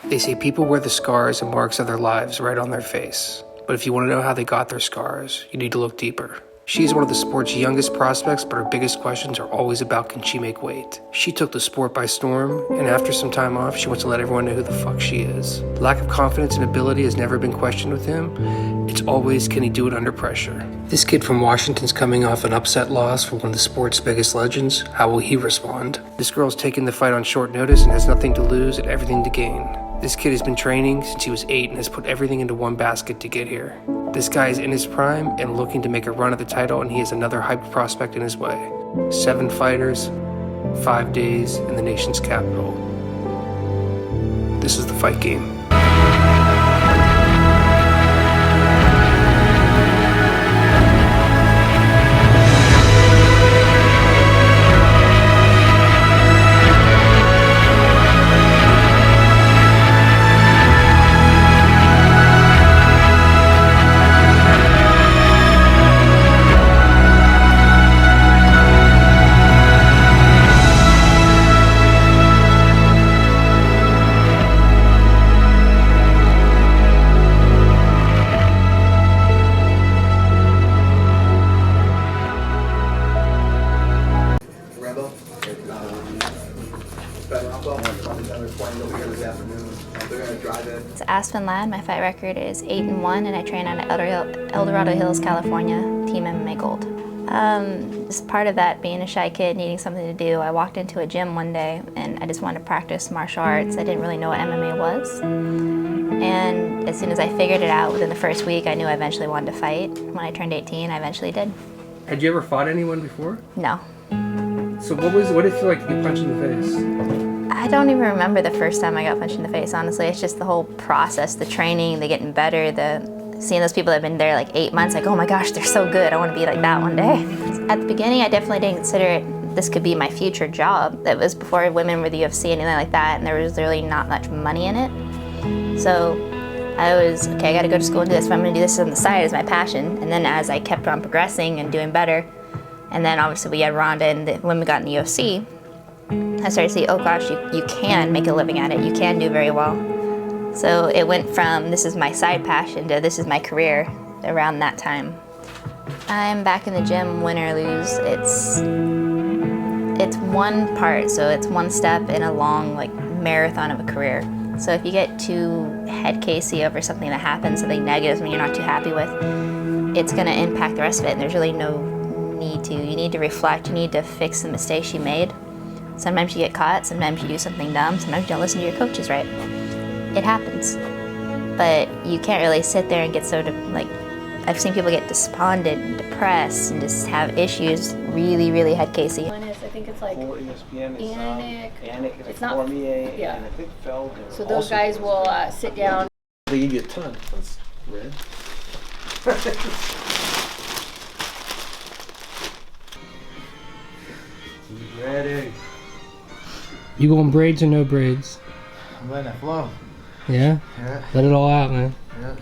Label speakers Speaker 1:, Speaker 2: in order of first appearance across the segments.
Speaker 1: They say people wear the scars and marks of their lives right on their face. But if you want to know how they got their scars, you need to look deeper. She's one of the sport's youngest prospects, but her biggest questions are always about can she make weight. She took the sport by storm, and after some time off, she wants to let everyone know who the fuck she is. Lack of confidence and ability has never been questioned with him. It's always, can he do it under pressure? This kid from Washington's coming off an upset loss for one of the sport's biggest legends. How will he respond? This girl's taking the fight on short notice and has nothing to lose and everything to gain. This kid has been training since he was 8 and has put everything into one basket to get here. This guy is in his prime and looking to make a run at the title, and he has another hyped prospect in his way. 7 fighters, 5 days in the nation's capital. This is the fight game.
Speaker 2: It's Aspen lad. My fight record is 8-1, and I train out at El Dorado Hills, California, Team MMA Gold. Just part of that, being a shy kid, needing something to do, I walked into a gym one day and I just wanted to practice martial arts. I didn't really know what MMA was. And as soon as I figured it out within the first week, I knew I eventually wanted to fight. When I turned 18, I eventually did.
Speaker 1: Had you ever fought anyone before?
Speaker 2: No.
Speaker 1: So what did it feel like to get punched in the face?
Speaker 2: I don't even remember the first time I got punched in the face, honestly. It's just the whole process, the training, the getting better, seeing those people that have been there like 8 months, like, oh my gosh, they're so good, I want to be like that one day. At the beginning, I definitely didn't consider this could be my future job. That was before women were the UFC, anything like that, and there was really not much money in it. So I was, okay, I gotta go to school and do this, but I'm gonna do this on the side as my passion. And then as I kept on progressing and doing better, and then obviously we had Ronda and the women got in the UFC, I started to see, oh gosh, you can make a living at it, you can do very well. So it went from this is my side passion to this is my career around that time. I'm back in the gym, win or lose. It's one part, so it's one step in a long marathon of a career. So if you get too head casey over something that happens, something negative, something you're not too happy with, it's gonna impact the rest of it, and there's really no need to. You need to reflect, you need to fix the mistakes you made. Sometimes you get caught, sometimes you do something dumb, sometimes you don't listen to your coaches right. It happens. But you can't really sit there and get I've seen people get despondent and depressed and just have issues really, really head casey.
Speaker 3: One is, I think it's like
Speaker 4: for ESPN, it's
Speaker 3: it's not,
Speaker 4: Cormier,
Speaker 3: yeah.
Speaker 4: and I think Feld.
Speaker 3: So those guys will sit down.
Speaker 4: They give you a ton. That's red. Ready.
Speaker 1: You going braids or no braids?
Speaker 4: I'm letting it flow.
Speaker 1: Yeah?
Speaker 4: Yeah.
Speaker 1: Let it all out, man.
Speaker 4: Yeah.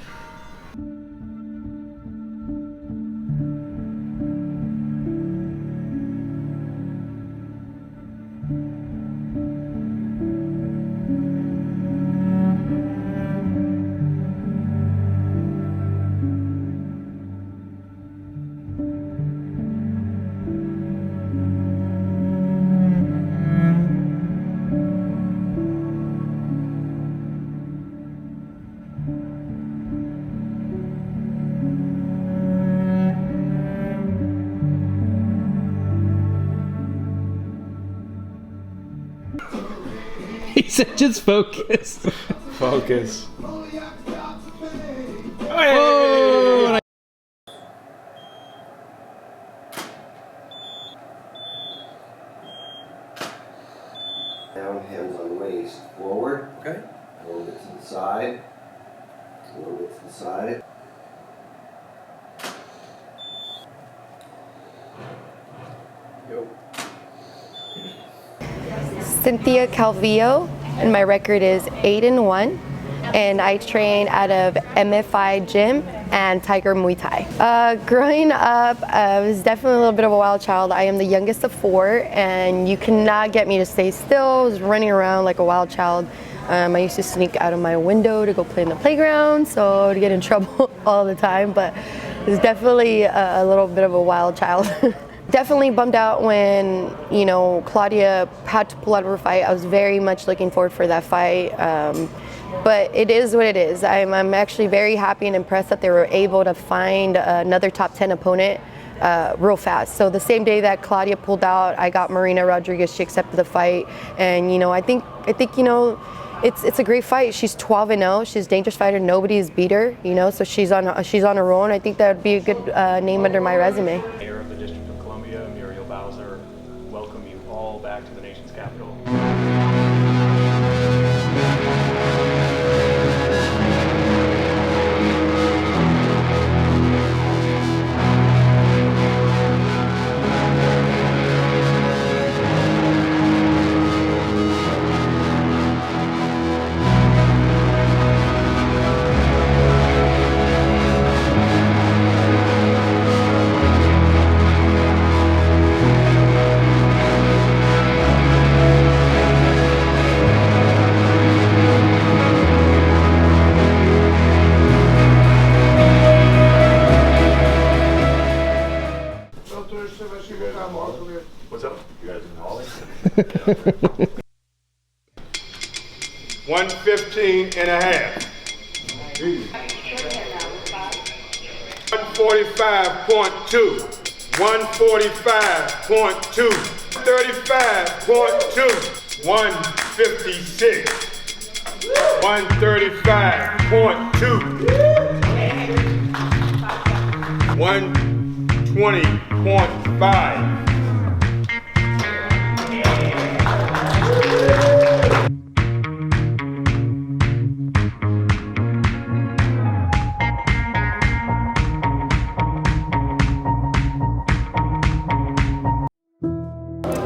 Speaker 1: He said just focus.
Speaker 4: Focus.
Speaker 1: Oh!
Speaker 5: Down, hands on waist, forward.
Speaker 4: Okay.
Speaker 5: A little bit to the side. A little bit to the side.
Speaker 4: Go.
Speaker 6: Cynthia Calvillo, and my record is 8-1, and I train out of MFI Gym and Tiger Muay Thai. Growing up, I was definitely a little bit of a wild child. I am the youngest of 4, and you cannot get me to stay still. I was running around like a wild child. I used to sneak out of my window to go play in the playground, so to get in trouble all the time, but it's definitely a little bit of a wild child. Definitely bummed out when, you know, Claudia had to pull out of her fight. I was very much looking forward for that fight. But it is what it is. I'm actually very happy and impressed that they were able to find another top 10 opponent real fast. So the same day that Claudia pulled out, I got Marina Rodriguez. She accepted the fight, and you know, I think you know, it's a great fight. She's 12-0. She's a dangerous fighter. Nobody's beat her. You know, so she's on her own. I think that would be a good name under my resume.
Speaker 7: Mayor of the District of Columbia, Muriel Bowser, welcome you all back to the nation's capital. What's up? You guys in Holly?
Speaker 8: 115 and a half. 145.2. 145.2. 35.2. 156. 135.2. 120.5.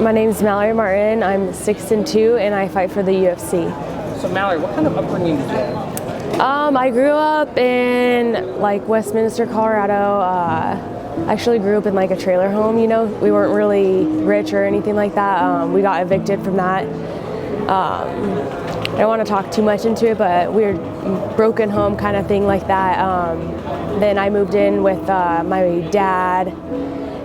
Speaker 9: My name is Mallory Martin. I'm 6'2" and I fight for the UFC.
Speaker 10: So Mallory, what kind of upbringing did you have?
Speaker 9: I grew up in like Westminster, Colorado. I actually grew up in like a trailer home, you know. We weren't really rich or anything like that. We got evicted from that. I don't want to talk too much into it, but we were broken home kind of thing like that. Then I moved in with my dad,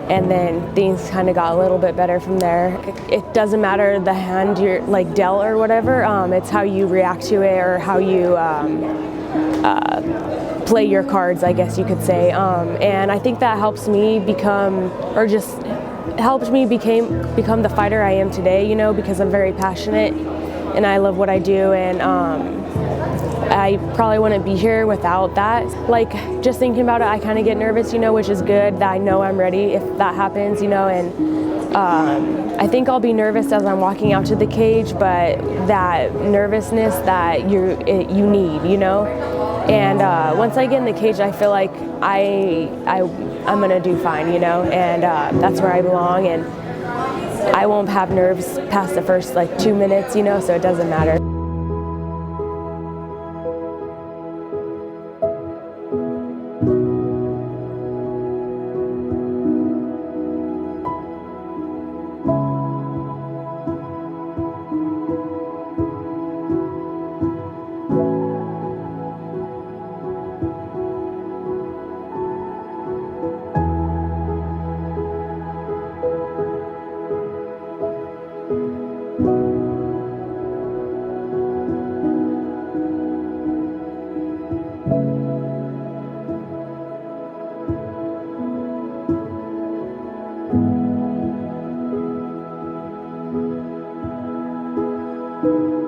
Speaker 9: and then things kind of got a little bit better from there. It doesn't matter the hand you're like dealt or whatever, it's how you react to it or how you play your cards, I guess you could say. And I think that helps me become the fighter I am today, you know, because I'm very passionate and I love what I do, and I probably wouldn't be here without that. Like, just thinking about it, I kind of get nervous, you know, which is good, that I know I'm ready if that happens, you know, and I think I'll be nervous as I'm walking out to the cage, but that nervousness that you need, you know. And once I get in the cage, I feel like I'm gonna do fine, you know, and that's where I belong, and I won't have nerves past the first like 2 minutes, you know, so it doesn't matter. you.